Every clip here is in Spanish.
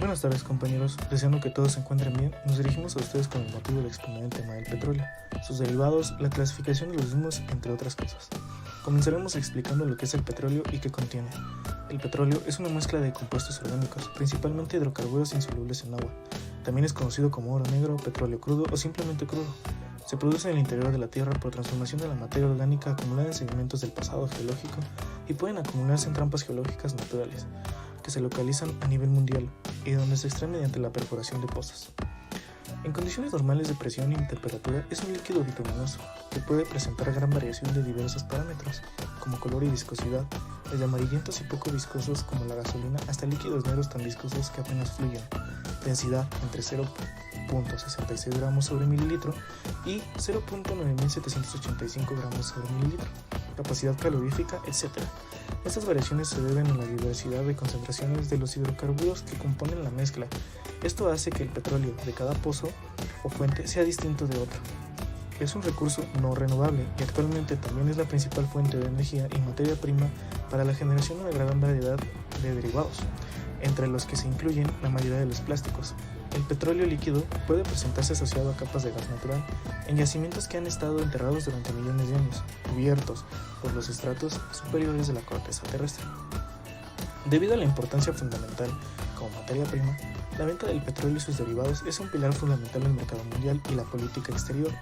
Buenas tardes compañeros, deseando que todos se encuentren bien, nos dirigimos a ustedes con el motivo de exponer el tema del petróleo, sus derivados, la clasificación de los mismos, entre otras cosas. Comenzaremos explicando lo que es el petróleo y qué contiene. El petróleo es una mezcla de compuestos orgánicos, principalmente hidrocarburos insolubles en agua. También es conocido como oro negro, petróleo crudo o simplemente crudo. Se produce en el interior de la Tierra por transformación de la materia orgánica acumulada en sedimentos del pasado geológico y pueden acumularse en trampas geológicas naturales, que se localizan a nivel mundial y donde se extrae mediante la perforación de pozas. En condiciones normales de presión y temperatura es un líquido bituminoso que puede presentar gran variación de diversos parámetros, como color y viscosidad, desde amarillentos y poco viscosos como la gasolina hasta líquidos negros tan viscosos que apenas fluyen, densidad entre 0.66 gramos sobre mililitro y 0.9785 gramos sobre mililitro, capacidad calorífica, etc. Estas variaciones se deben a la diversidad de concentraciones de los hidrocarburos que componen la mezcla. Esto hace que el petróleo de cada pozo o fuente sea distinto de otro. Es un recurso no renovable y actualmente también es la principal fuente de energía y materia prima para la generación de una gran variedad de derivados, entre los que se incluyen la mayoría de los plásticos. El petróleo líquido puede presentarse asociado a capas de gas natural en yacimientos que han estado enterrados durante millones de años, cubiertos por los estratos superiores de la corteza terrestre. Debido a la importancia fundamental como materia prima, la venta del petróleo y sus derivados es un pilar fundamental del mercado mundial y la política exterior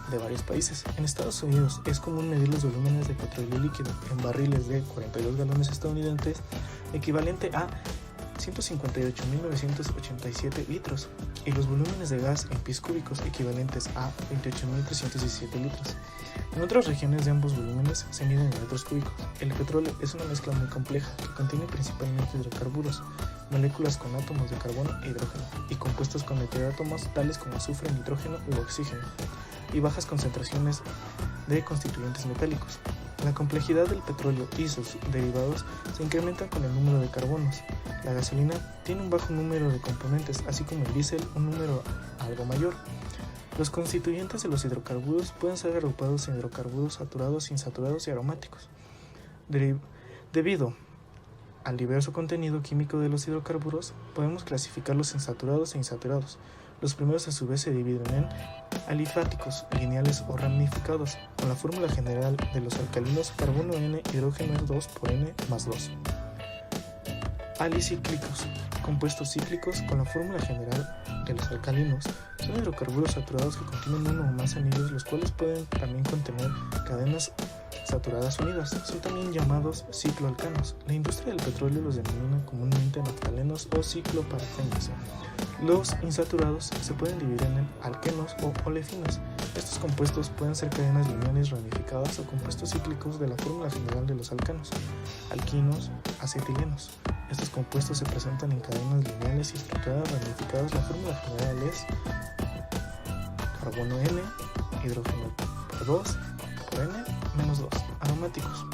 de varios países. En Estados Unidos es común medir los volúmenes de petróleo líquido en barriles de 42 galones estadounidenses, equivalente a 158.987 litros, y los volúmenes de gas en pies cúbicos equivalentes a 28.317 litros. En otras regiones de ambos volúmenes se miden en metros cúbicos. El petróleo es una mezcla muy compleja que contiene principalmente hidrocarburos, moléculas con átomos de carbono e hidrógeno, y compuestos con heteroátomos tales como azufre, nitrógeno u oxígeno, y bajas concentraciones de constituyentes metálicos. La complejidad del petróleo y sus derivados se incrementan con el número de carbonos. La gasolina tiene un bajo número de componentes, así como el diésel un número algo mayor. Los constituyentes de los hidrocarburos pueden ser agrupados en hidrocarburos saturados, insaturados y aromáticos. Debido al diverso contenido químico de los hidrocarburos, podemos clasificarlos en saturados e insaturados. Los primeros a su vez se dividen en alifáticos, lineales o ramificados, con la fórmula general de los alcalinos carbono N, hidrógeno 2 por N más 2. Alicíclicos, compuestos cíclicos, con la fórmula general de los alcalinos, son hidrocarburos saturados que contienen uno o más anillos, los cuales pueden también contener cadenas saturadas unidas. Son también llamados cicloalcanos. La industria del petróleo los denomina comúnmente naftalenos o cicloparafenos. Los insaturados se pueden dividir en alquenos o olefinos. Estos compuestos pueden ser cadenas lineales ramificadas o compuestos cíclicos de la fórmula general de los alcanos, alquinos, acetilenos. Estos compuestos se presentan en cadenas lineales y estructuradas ramificadas. La fórmula general es carbono N, hidrógeno 2 por N menos 2. Aromáticos.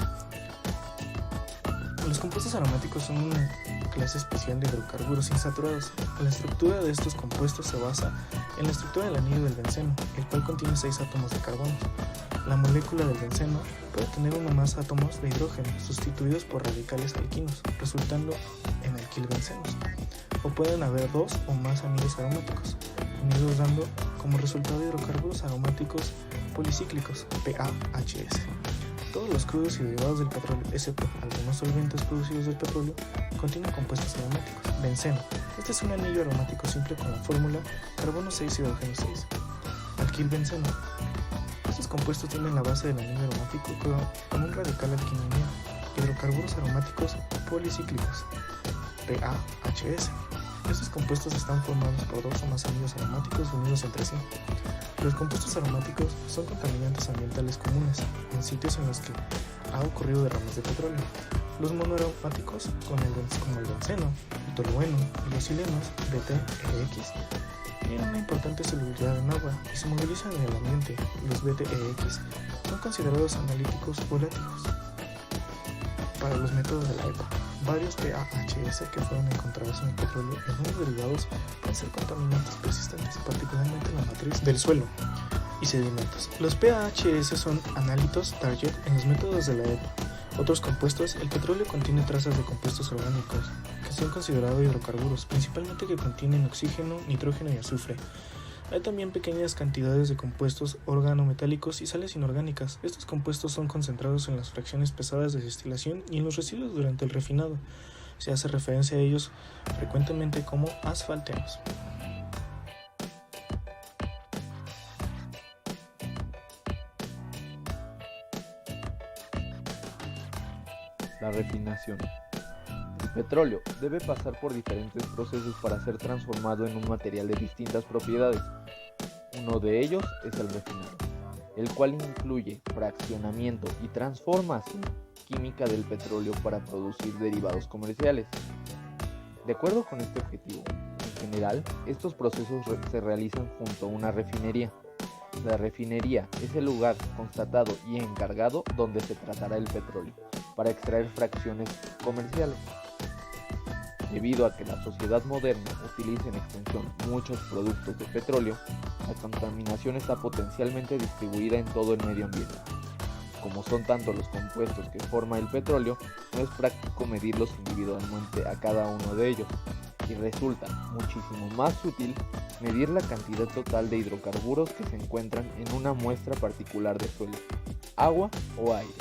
Los compuestos aromáticos son una clase especial de hidrocarburos insaturados. La estructura de estos compuestos se basa en la estructura del anillo del benceno, el cual contiene 6 átomos de carbono. La molécula del benceno puede tener uno o más átomos de hidrógeno sustituidos por radicales alquinos, resultando en alquilbencenos, o pueden haber 2 o más anillos aromáticos, unidos dando como resultado hidrocarburos aromáticos policíclicos, PAHS. Todos los crudos y derivados del petróleo, excepto algunos solventes producidos del petróleo, contienen compuestos aromáticos. Benceno. Este es un anillo aromático simple con la fórmula carbono 6 hidrógeno 6. Alquilbenceno. Estos compuestos tienen la base del anillo aromático con un radical alquino unido. Hidrocarburos aromáticos policíclicos, PAHS. Estos compuestos están formados por 2 o más anillos aromáticos unidos entre sí. Los compuestos aromáticos son contaminantes ambientales comunes en sitios en los que ha ocurrido derrames de petróleo. Los monoaromáticos, como el benceno, el tolueno y los silenos, BT-EX, tienen una importante solubilidad en agua y se movilizan en el ambiente. Los BT-EX son considerados analíticos volátiles para los métodos de la EPA. Varios PAHS que fueron encontrados en el petróleo y algunos derivados pueden ser contaminantes persistentes, particularmente en la matriz del suelo y sedimentos. Los PAHS son análitos target en los métodos de la EPA. Otros compuestos: el petróleo contiene trazas de compuestos orgánicos, que son considerados hidrocarburos, principalmente que contienen oxígeno, nitrógeno y azufre. Hay también pequeñas cantidades de compuestos organometálicos y sales inorgánicas. Estos compuestos son concentrados en las fracciones pesadas de destilación y en los residuos durante el refinado. Se hace referencia a ellos frecuentemente como asfaltenos. La refinación. El petróleo debe pasar por diferentes procesos para ser transformado en un material de distintas propiedades. Uno de ellos es el refinado, el cual incluye fraccionamiento y transformación química del petróleo para producir derivados comerciales. De acuerdo con este objetivo, en general, estos procesos se realizan junto a una refinería. La refinería es el lugar constatado y encargado donde se tratará el petróleo para extraer fracciones comerciales. Debido a que la sociedad moderna utiliza en extensión muchos productos de petróleo, la contaminación está potencialmente distribuida en todo el medio ambiente. Como son tantos los compuestos que forma el petróleo, no es práctico medirlos individualmente a cada uno de ellos, y resulta muchísimo más útil medir la cantidad total de hidrocarburos que se encuentran en una muestra particular de suelo, agua o aire.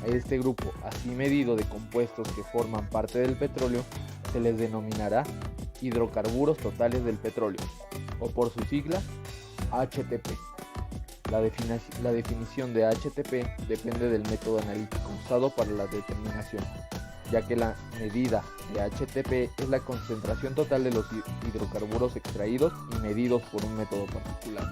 A este grupo así medido de compuestos que forman parte del petróleo se les denominará hidrocarburos totales del petróleo, o por su sigla HTP. La definición de HTP depende del método analítico usado para la determinación, ya que la medida de HTP es la concentración total de los hidrocarburos extraídos y medidos por un método particular.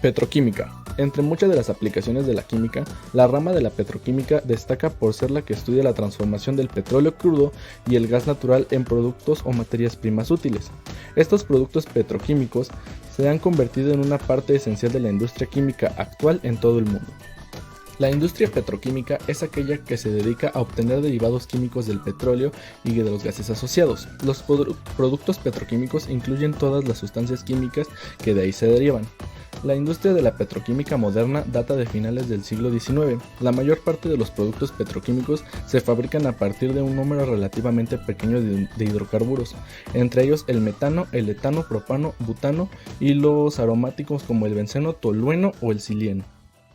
Petroquímica. Entre muchas de las aplicaciones de la química, la rama de la petroquímica destaca por ser la que estudia la transformación del petróleo crudo y el gas natural en productos o materias primas útiles. Estos productos petroquímicos se han convertido en una parte esencial de la industria química actual en todo el mundo. La industria petroquímica es aquella que se dedica a obtener derivados químicos del petróleo y de los gases asociados. Los productos petroquímicos incluyen todas las sustancias químicas que de ahí se derivan. La industria de la petroquímica moderna data de finales del siglo XIX. La mayor parte de los productos petroquímicos se fabrican a partir de un número relativamente pequeño de hidrocarburos, entre ellos el metano, el etano, propano, butano y los aromáticos como el benceno, tolueno o el xileno.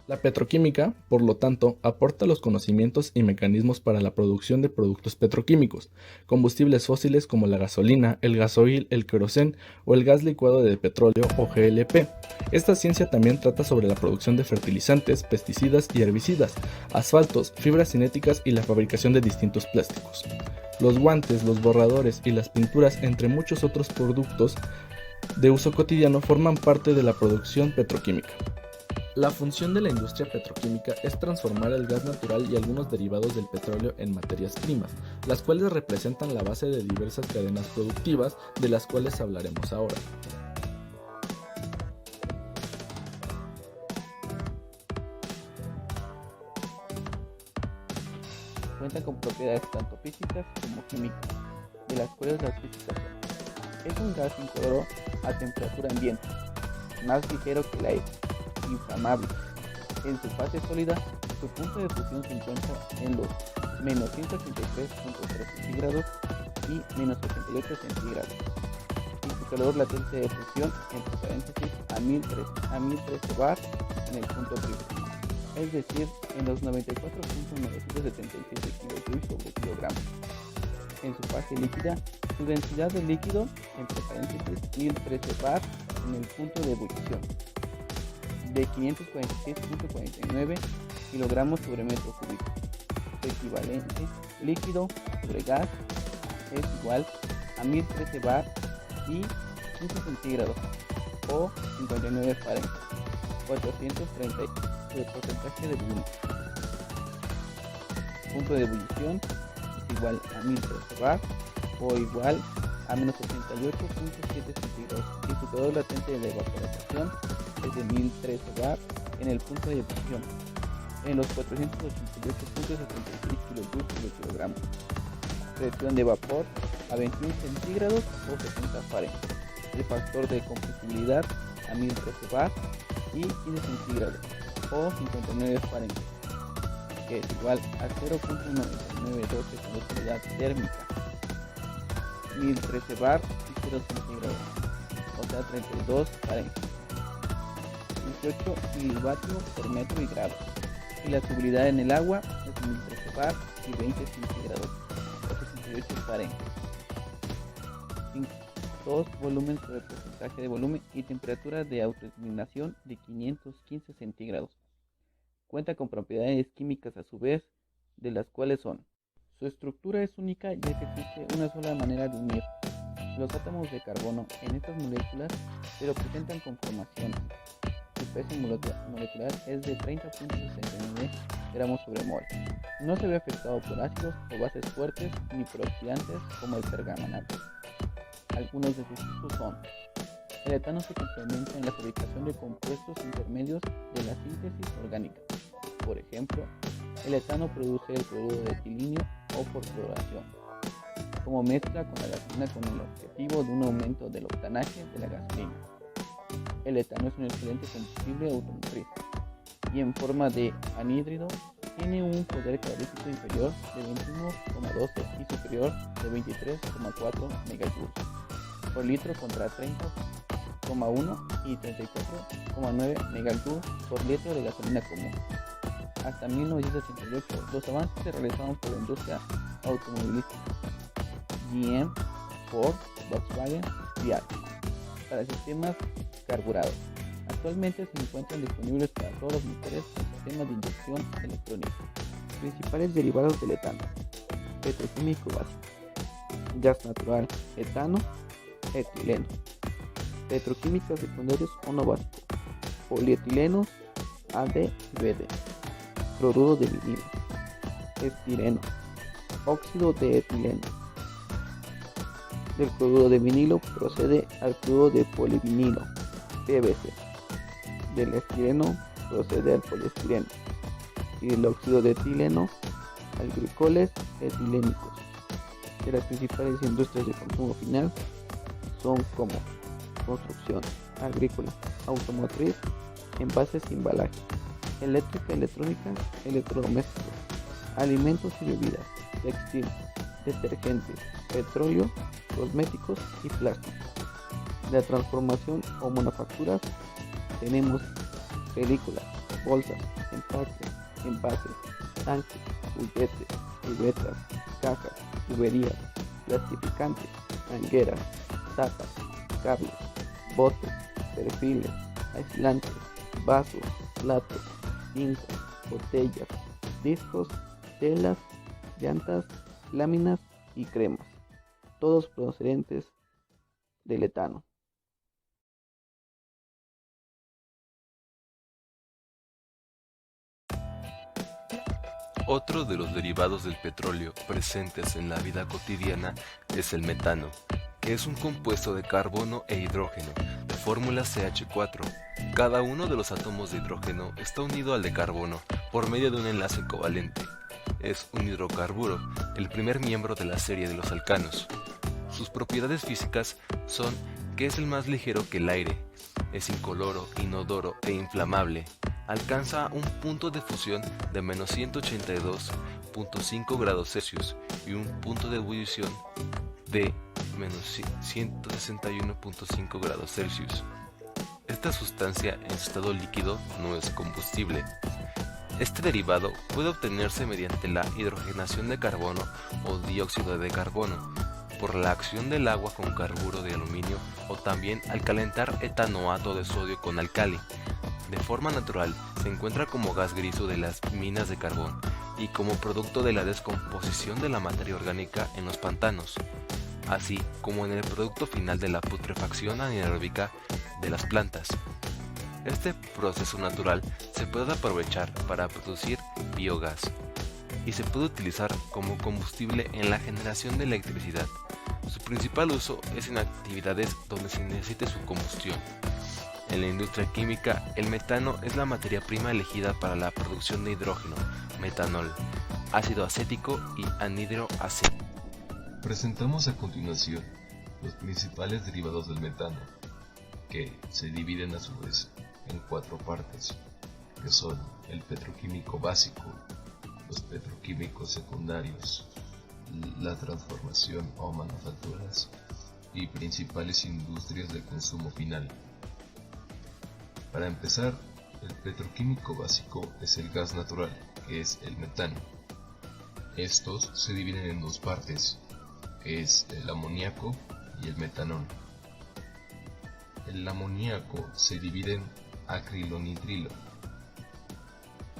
La petroquímica, por lo tanto, aporta los conocimientos y mecanismos para la producción de productos petroquímicos, combustibles fósiles como la gasolina, el gasoil, el queroseno o el gas licuado de petróleo o GLP. Esta ciencia también trata sobre la producción de fertilizantes, pesticidas y herbicidas, asfaltos, fibras cinéticas y la fabricación de distintos plásticos. Los guantes, los borradores y las pinturas, entre muchos otros productos de uso cotidiano, forman parte de la producción petroquímica. La función de la industria petroquímica es transformar el gas natural y algunos derivados del petróleo en materias primas, las cuales representan la base de diversas cadenas productivas, de las cuales hablaremos ahora. Cuentan con propiedades tanto físicas como químicas, de las cuales las físicas son: es un gas incoloro a temperatura ambiente, más ligero que el aire, inflamable. En su fase sólida, su punto de fusión se encuentra en los menos 183.3 centígrados y menos 88 centígrados, y su calor latente de fusión, entre paréntesis, a 1013 bar en el punto triple, es decir, en los 94.977 kJ sobre kilogramos. En su fase líquida, su densidad de líquido, entre paréntesis, 1013 bar en el punto de ebullición, de 546.49 kilogramos sobre metro cúbico. Su equivalente líquido sobre gas es igual a 1013 bar y 15 centígrados o 59 Fahrenheit, 430 de porcentaje de volumen. Punto de ebullición es igual a 1013 bar o igual a menos 88.7 centígrados, y su calor latente de evaporación es de 1013 bar en el punto de ebullición, en los 488.76 kJ por kilogramo. Presión de vapor a 21 centígrados o 60 Fahrenheit. el factor de compresibilidad a 1013 bar y 15 centígrados o 59 Fahrenheit, que es igual a 0.9912 con utilidad térmica, 1013 bar y 0 centígrados, o sea 32 Fahrenheit, 18 kilovatios por metro y grado, y la solubilidad en el agua es 1013 bar y 20 centígrados, o 68 Fahrenheit. 2. Volumen sobre porcentaje de volumen y temperatura de autoeliminación de 515 centígrados. Cuenta con propiedades químicas a su vez, de las cuales son: su estructura es única ya que existe una sola manera de unir los átomos de carbono en estas moléculas, pero presentan conformaciones. Su peso molecular es de 30.69 gramos sobre mol. No se ve afectado por ácidos o bases fuertes ni por oxidantes como el permanganato. Algunos de sus usos son: el etano se complementa en la fabricación de compuestos intermedios de la síntesis orgánica. Por ejemplo, el etano produce el cloruro de etileno o por cloración, como mezcla con la gasolina con el objetivo de un aumento del octanaje de la gasolina. El etano es un excelente combustible automotriz y en forma de anhídrido tiene un poder calorífico inferior de 21,12 y superior de 23,4 MJ por litro contra 30,1 y 34,9 MJ por litro de gasolina común. Hasta 1988 los avances se realizaron por la industria automovilística GM, Ford, Volkswagen y Fiat para sistemas carburados. Actualmente se encuentran disponibles para todos los motores con sistemas de inyección electrónica. Principales derivados del etano: petroquímico básico, gas natural, etano, etileno. Petroquímicos secundarios o no básicos: polietilenos, AD y BD. Cloruro de vinilo, estireno, óxido de etileno. Del cloruro de vinilo procede al cloruro de polivinilo, PVC. Del estireno procede al poliestireno. Y del óxido de etileno al glicoles etilénicos. De las principales industrias de consumo final son como construcción, agrícola, automotriz, envases y embalaje, eléctrica, electrónica, electrodomésticos, alimentos y bebidas, textil, detergentes, petróleo, cosméticos y plásticos. De la transformación o manufacturas tenemos películas, bolsas, empaques, envases, tanques, juguetes, libretas, cajas, tuberías, plastificantes, mangueras, tapas, cables, botes, perfiles, aislantes, vasos, platos, cintas, botellas, discos, telas, llantas, láminas y cremas, todos procedentes del etano. Otro de los derivados del petróleo presentes en la vida cotidiana es el metano, que es un compuesto de carbono e hidrógeno de fórmula CH4. Cada uno de los átomos de hidrógeno está unido al de carbono por medio de un enlace covalente. Es un hidrocarburo, el primer miembro de la serie de los alcanos. Sus propiedades físicas son que es el más ligero que el aire, es incoloro, inodoro e inflamable. Alcanza un punto de fusión de menos 182.5 grados Celsius y un punto de ebullición de menos 161.5 grados Celsius. Esta sustancia en su estado líquido no es combustible. Este derivado puede obtenerse mediante la hidrogenación de carbono o dióxido de carbono, por la acción del agua con carburo de aluminio o también al calentar etanoato de sodio con álcali. De forma natural se encuentra como gas griso de las minas de carbón y como producto de la descomposición de la materia orgánica en los pantanos, así como en el producto final de la putrefacción anaeróbica de las plantas. Este proceso natural se puede aprovechar para producir biogás y se puede utilizar como combustible en la generación de electricidad. Su principal uso es en actividades donde se necesite su combustión. En la industria química, el metano es la materia prima elegida para la producción de hidrógeno, metanol, ácido acético y anhidro acético. Presentamos a continuación los principales derivados del metano, que se dividen a su vez en 4 partes, que son el petroquímico básico, los petroquímicos secundarios, la transformación o manufacturas y principales industrias de consumo final. Para empezar, el petroquímico básico es el gas natural, que es el metano. Estos se dividen en 2 partes, que es el amoníaco y el metanol. El amoníaco se divide en acrilonitrilo,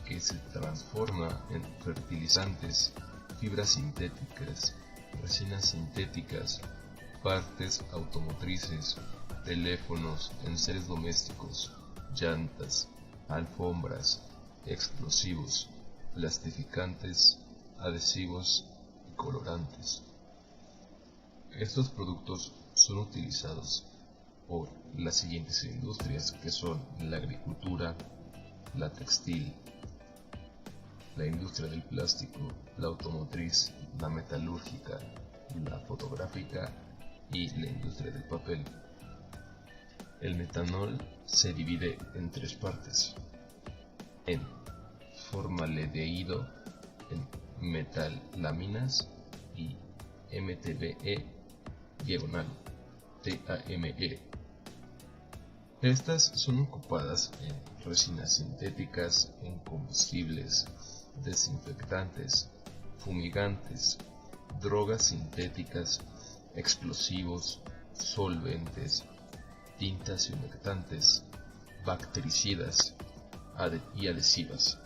que se transforma en fertilizantes, fibras sintéticas, resinas sintéticas, partes automotrices, teléfonos, enseres domésticos, llantas, alfombras, explosivos, plastificantes, adhesivos y colorantes. Estos productos son utilizados por las siguientes industrias, que son la agricultura, la textil, la industria del plástico, la automotriz, la metalúrgica, la fotográfica y la industria del papel. El metanol se divide en 3 partes: en formaldehído, en metalaminas y MTBE-TAME. Estas son ocupadas en resinas sintéticas, en combustibles, desinfectantes, fumigantes, drogas sintéticas, explosivos, solventes, tintas humectantes, bactericidas y adhesivas.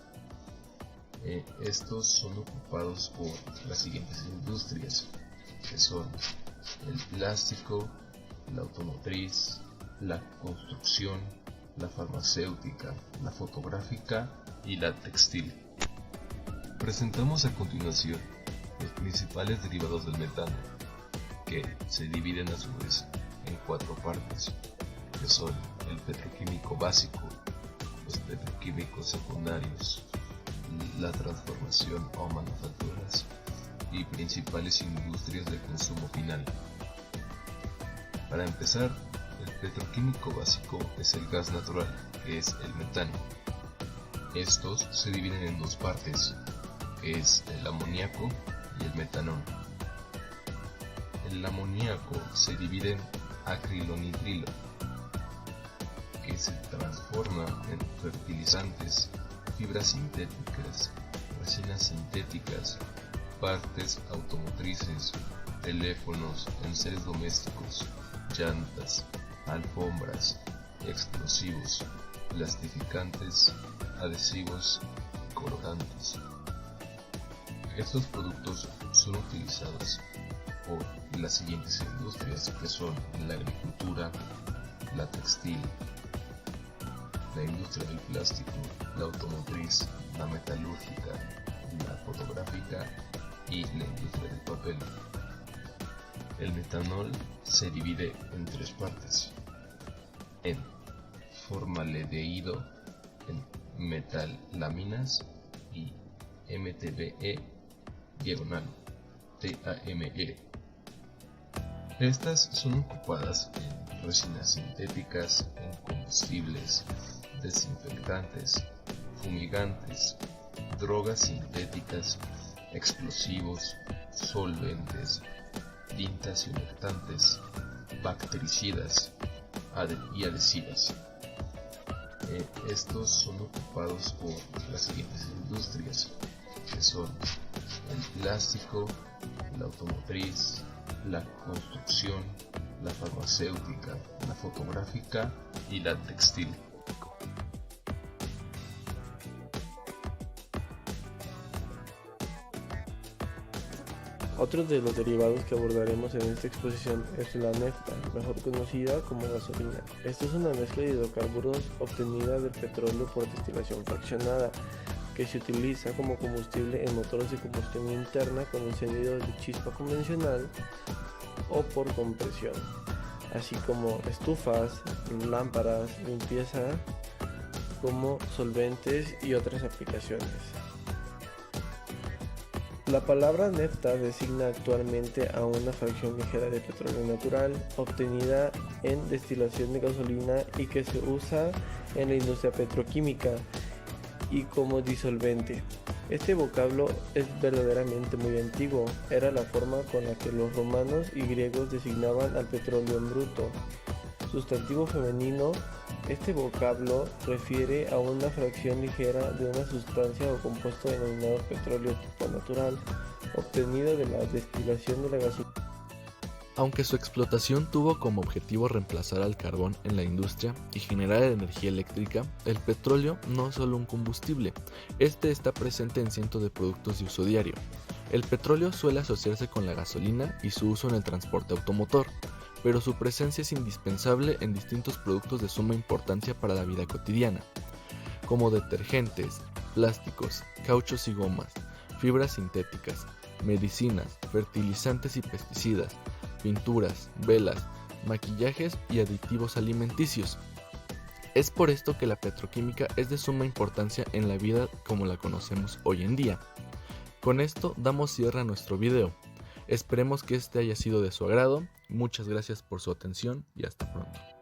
Estos son ocupados por las siguientes industrias, que son el plástico, la automotriz, la construcción, la farmacéutica, la fotográfica y la textil. Presentamos a continuación los principales derivados del metano, que se dividen a su vez en 4 partes, que son el petroquímico básico, los petroquímicos secundarios, la transformación o manufacturas y principales industrias de consumo final. Para empezar, el petroquímico básico es el gas natural, que es el metano. Estos se dividen en 2 partes, que es el amoníaco y el metanol. El amoníaco se divide en acrilonitrilo, que se transforma en fertilizantes, fibras sintéticas, resinas sintéticas, partes automotrices, teléfonos, enseres domésticos, llantas, alfombras, explosivos, plastificantes, adhesivos y colorantes. Estos productos son utilizados por las siguientes industrias, que son la agricultura, la textil, la industria del plástico, la automotriz, la metalúrgica, la fotográfica y la industria del papel. El metanol se divide en 3 partes: en formaldehído, en metalaminas y MTBE-TAME. Estas son ocupadas en resinas sintéticas, en combustibles, desinfectantes, fumigantes, drogas sintéticas, explosivos, solventes, tintas humectantes, bactericidas y adhesivas. Estos son ocupados por las siguientes industrias, que son el plástico, la automotriz, la construcción, la farmacéutica, la fotográfica y la textil. Otro de los derivados que abordaremos en esta exposición es la nafta, mejor conocida como gasolina. Esta es una mezcla de hidrocarburos obtenida del petróleo por destilación fraccionada, que se utiliza como combustible en motores de combustión interna con encendido de chispa convencional o por compresión, así como estufas, lámparas, limpieza, como solventes y otras aplicaciones. La palabra nafta designa actualmente a una fracción ligera de petróleo natural obtenida en destilación de gasolina y que se usa en la industria petroquímica y como disolvente. Este vocablo es verdaderamente muy antiguo, era la forma con la que los romanos y griegos designaban al petróleo en bruto. Sustantivo femenino, este vocablo refiere a una fracción ligera de una sustancia o compuesto denominado petróleo natural, obtenido de la destilación de la gasolina. Aunque su explotación tuvo como objetivo reemplazar al carbón en la industria y generar energía eléctrica, el petróleo no es solo un combustible, este está presente en cientos de productos de uso diario. El petróleo suele asociarse con la gasolina y su uso en el transporte automotor, pero su presencia es indispensable en distintos productos de suma importancia para la vida cotidiana, como detergentes, plásticos, cauchos y gomas, fibras sintéticas, medicinas, fertilizantes y pesticidas, pinturas, velas, maquillajes y aditivos alimenticios. Es por esto que la petroquímica es de suma importancia en la vida como la conocemos hoy en día. Con esto damos cierre a nuestro video. Esperemos que este haya sido de su agrado. Muchas gracias por su atención y hasta pronto.